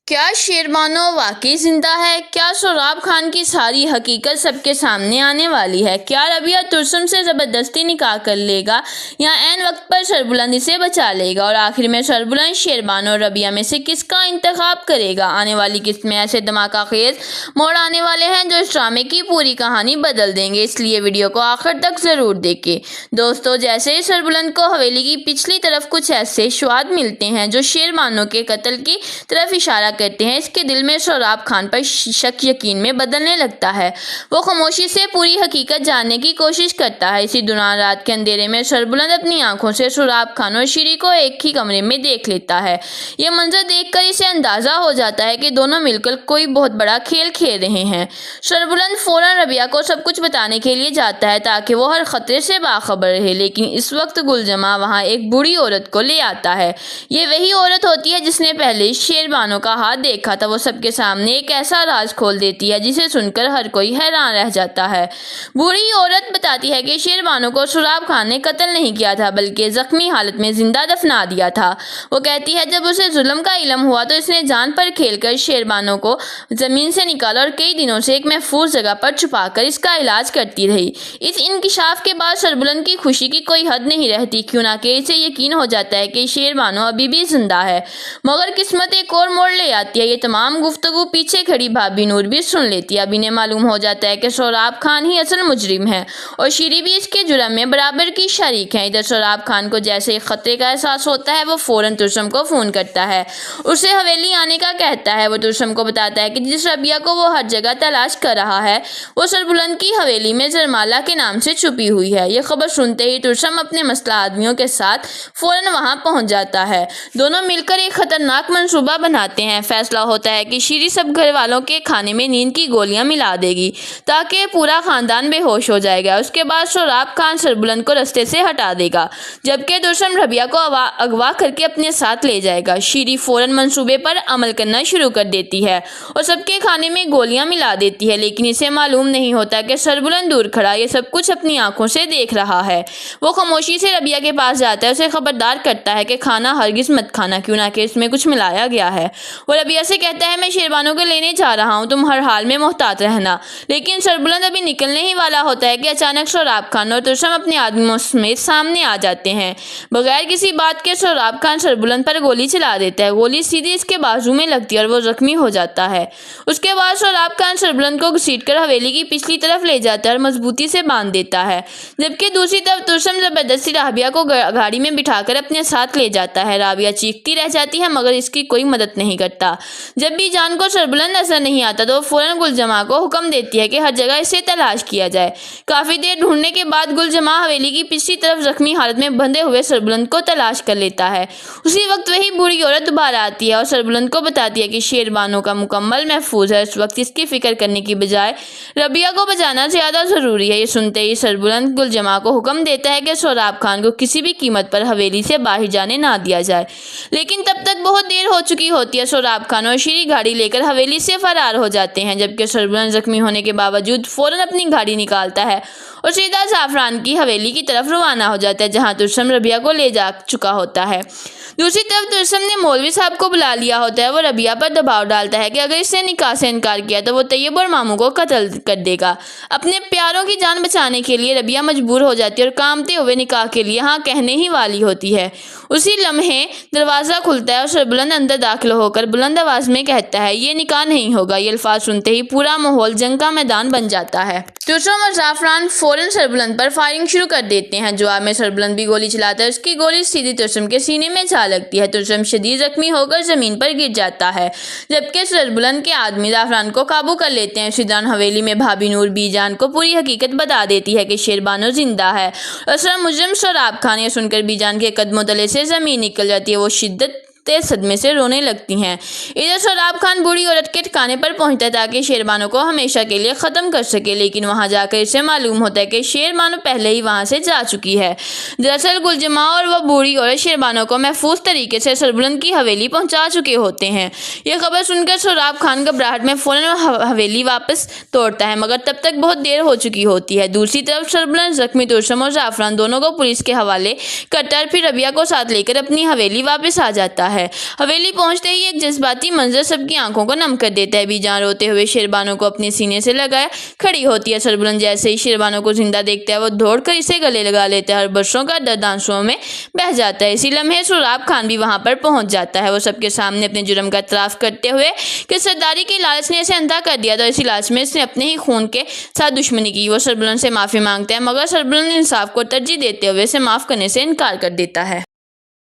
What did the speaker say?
کیا شیربانو واقعی زندہ ہے؟ کیا سوراب خان کی ساری حقیقت سب کے سامنے آنے والی ہے؟ کیا ربیہ ترسم سے زبردستی نکاح کر لے گا یا عین وقت پر سربلند اسے بچا لے گا؟ اور آخر میں سربلند شیربانو اور ربیہ میں سے کس کا انتخاب کرے گا؟ آنے والی قسط میں ایسے دھماکہ خیز موڑ آنے والے ہیں جو اس ڈرامے کی پوری کہانی بدل دیں گے، اس لیے ویڈیو کو آخر تک ضرور دیکھیں۔ دوستو، جیسے ہی سربلند کو حویلی کی پچھلی طرف کچھ ایسے شواہد ملتے ہیں جو شیربانو کے قتل کی طرف اشارہ کرتے ہیں، اس کے دل میں سوراب خان پر شک یقین میں بدلنے لگتا ہے۔ وہ خاموشی سے پوری حقیقت جاننے کی کوشش کرتا ہے۔ اسی دوران رات کے اندھیرے میں سربلند اپنی آنکھوں سے سوراب خان اور شیری کو ایک ہی کمرے میں دیکھ لیتا ہے۔ یہ منظر دیکھ کر اسے اندازہ ہو جاتا ہے کہ دونوں مل کر کوئی بہت بڑا کھیل کھیل رہے ہیں۔ سربلند فوراً ربیہ کو سب کچھ بتانے کے لیے جاتا ہے تاکہ وہ ہر خطرے سے باخبر رہے، لیکن اس وقت گلجمع وہاں ایک بوڑھی عورت کو لے آتا ہے۔ یہ وہی عورت ہوتی ہے جس نے پہلے شیربانو کا ہاتھ دیکھا تھا۔ وہ سب کے سامنے ایک ایسا راز کھول دیتی ہے جسے سن کر ہر کوئی حیران رہ جاتا ہے۔ بوڑھی عورت بتاتی ہے کہ شیربانو کو سوراب خان نے قتل نہیں کیا تھا بلکہ زخمی حالت میں زندہ دفنا دیا تھا۔ وہ کہتی ہے جب اسے ظلم کا علم ہوا تو اس نے جان پر کھیل کر شیربانو کو زمین سے نکالا اور کئی دنوں سے ایک محفوظ جگہ پر چھپا کر اس کا علاج کرتی رہی۔ اس انکشاف کے بعد سربلند کی خوشی کی کوئی حد نہیں رہتی، کیوں نہ کہ اسے یقین ہو جاتا ہے کہ شیربانو ابھی بھی زندہ ہے۔ مگر قسمت ایک اور موڑ لے آتی ہے۔ یہ تمام گفتگو پیچھے کھڑی بھابھی نور بھی سن لیتی ہے۔ اب انہیں معلوم ہو جاتا ہے کہ سوراب خان ہی اصل مجرم ہے اور شیری بھی اس کے جرم میں برابر کی شریک ہے۔ ادھر سوراب خان کو جیسے ہی خطرے کا احساس ہوتا ہے وہ فوراً ترسم کو فون کرتا ہے، اسے حویلی آنے کا کہتا ہے۔ وہ ترسم کو بتاتا ہے کہ جس ربیہ کو وہ ہر جگہ تلاش کر رہا ہے وہ سربلند کی حویلی میں زرمالا کے نام سے چھپی ہوئی ہے۔ یہ خبر سنتے ہی ترسم اپنے مسلح آدمیوں کے ساتھ فوراً وہاں پہنچ جاتا ہے۔ دونوں مل کر ایک خطرناک منصوبہ بناتے ہیں۔ فیصلہ ہوتا ہے کہ شیری سب گھر والوں کے کھانے میں نیند کی گولیاں ملا دے گی تاکہ پورا خاندان بے ہوش ہو جائے گا۔ اس کے بعد سوراب خان سربلند کو رستے سے ہٹا دے گا جبکہ ترسم ربیہ کو اغوا کر کے اپنے ساتھ لے جائے گا۔ شیری فوراً منصوبے پر عمل کرنا شروع کر دیتی ہے اور سب کے کھانے میں گولیاں ملا دیتی ہے، لیکن اسے معلوم نہیں ہوتا کہ سربلند دور کھڑا یہ سب کچھ اپنی آنکھوں سے دیکھ رہا ہے۔ وہ خاموشی سے ربیہ کے پاس جاتا ہے، اسے خبردار کرتا ہے کہ کھانا ہرگز مت کھانا، کیوں نہ کہ اس میں کچھ ملایا گیا ہے۔ وہ ربیہ سے کہتا ہے میں شیربانو کو لینے جا رہا ہوں، تم ہر حال میں محتاط رہنا۔ لیکن سربلند ابھی نکلنے ہی والا ہوتا ہے کہ اچانک سوراب خان اور ترسم اپنے آدمیوں سمیت سامنے آ جاتے ہیں۔ بغیر کسی بات کے سوراب خان سربلند پر گولی چلا دیتا ہے۔ گولی سیدھی اس کے بازو میں لگتی ہے اور وہ زخمی ہو جاتا ہے۔ اس کے بعد سوراب خان سربلند کو گھسیٹ کر حویلی کی پچھلی طرف لے جاتا ہے اور مضبوطی سے باندھ دیتا ہے، جبکہ دوسری طرف ترسم زبردستی رابعہ کو گاڑی میں بٹھا کر اپنے ساتھ لے جاتا ہے۔ رابعہ چیختی رہ جاتی ہے مگر اس کی کوئی مدد نہیں کرتا۔ جب بھی جان کو سربلند نظر نہیں آتا تو وہ فوراً گلجمع کو حکم دیتی ہے کہ ہر جگہ اسے تلاش کیا جائے۔ کافی دیر ڈھونڈنے کے بعد گلجمع حویلی کی پچھلی طرف زخمی حالت میں بندھے ہوئے سربلند کو تلاش کر لیتا ہے۔ اسی وقت وہی بوڑھی عورت دوبارہ آتی ہے اور سربلند کو بتاتی ہے کہ شیربانو کا مکمل محفوظ ہے۔ اس وقت اس کی فکر کرنے کی بجائے ربیہ کو بچانا زیادہ ضروری ہے۔ یہ سنتے ہی سربلند گلجمع کو حکم دیتا ہے کہ سوراب خان کو کسی بھی قیمت پر حویلی سے باہر جانے نہ دیا جائے، لیکن تب تک بہت دیر ہو چکی ہوتی ہے۔ سوراب خان اور شیری گاڑی لے کر حویلی سے فرار ہو جاتے ہیں، جبکہ سربلند زخمی ہونے کے باوجود فوراً اپنی گاڑی نکالتا ہے اور سیدھا زعفران کی حویلی کی طرف روانہ ہو جاتا ہے جہاں ترسم ربیہ کو لے جا چکا ہوتا ہے۔ دوسری طرف ترسم نے مولوی صاحب کو بلا لیا ہوتا ہے۔ وہ ربیہ پر دباؤ ڈالتا ہے کہ اگر اس نے نکاح سے انکار کیا تو وہ طیب اور ماموں کو قتل کر دے گا۔ اپنے پیاروں کی جان بچانے کے لیے ربیہ مجبور ہو جاتی ہے اور کانپتے ہوئے نکاح کے لیے ہاں کہنے ہی والی ہوتی ہے۔ اسی لمحے دروازہ کھلتا ہے اور سربلند اندر داخل ہو کر بلند آواز میں کہتا ہے یہ نکاح نہیں ہوگا۔ یہ الفاظ سنتے ہی پورا ماحول جنگ کا میدان بن جاتا ہے۔ ترسم اور زعفران فوراً سربلند پر فائرنگ شروع کر دیتے ہیں۔ جواب میں سربلند بھی گولی چلاتا ہے، اس کی گولی سیدھی ترسم کے سینے میں جا لگتی ہے۔ ترسم شدید زخمی ہو کر زمین پر گر جاتا ہے جبکہ سربلند کے آدمی زعفران کو قابو کر لیتے ہیں۔ اسی دوران حویلی میں بھابھی نور بی جان کو پوری حقیقت بتا دیتی ہے کہ شیربانو زندہ ہے، اصل مجرم سوراب خان۔ یہ سن کر بی جان کے قدموں تلے سے زمین نکل جاتی ہے، وہ شدت صدمے سے رونے لگتی ہیں۔ ادھر سوراب خان بوڑھی عورت کے ٹھکانے پر پہنچتا ہے تاکہ شیربانو کو ہمیشہ کے لیے ختم کر سکے، لیکن وہاں جا کر اسے معلوم ہوتا ہے کہ شیربانو پہلے ہی وہاں سے جا چکی ہے۔ دراصل گلجمع اور وہ بوڑھی عورت شیربانو کو محفوظ طریقے سے سربلند کی حویلی پہنچا چکے ہوتے ہیں۔ یہ خبر سن کر سوراب خان گھبراہٹ میں فوراً حویلی واپس توڑتا ہے مگر تب تک بہت دیر ہو چکی ہوتی ہے۔ دوسری طرف سربلند زخمی ترسم اور زعفران دونوں کو پولیس کے حوالے کرتا ہے اور پھر ربیہ کو ساتھ لے کر اپنی حویلی واپس آ جاتا ہے۔ ہے۔ حویلی پہنچتے ہی ایک جذباتی منظر سب کی آنکھوں کو نم کر دیتا ہے۔ بیجان روتے ہوئے شیربانو کو اپنے سینے سے لگائے کھڑی ہوتی ہے۔ سربلند جیسے ہی شیربانو کو زندہ دیکھتا ہے وہ دوڑ کر اسے گلے لگا لیتا ہے اور برسوں کا درد آنسوؤں میں بہہ جاتا ہے۔ اسی لمحے سوراب خان بھی وہاں پر پہنچ جاتا ہے۔ وہ سب کے سامنے اپنے جرم کا اعتراف کرتے ہوئے کہ سرداری کے لالچ نے اسے اندھا کر دیا تھا، اسی لالچ میں اس نے اپنے ہی خون کے ساتھ دشمنی کی۔ وہ سربلند سے معافی مانگتا ہے مگر سربلند انصاف کو ترجیح دیتے ہوئے اسے معاف کرنے سے انکار کر دیتا ہے۔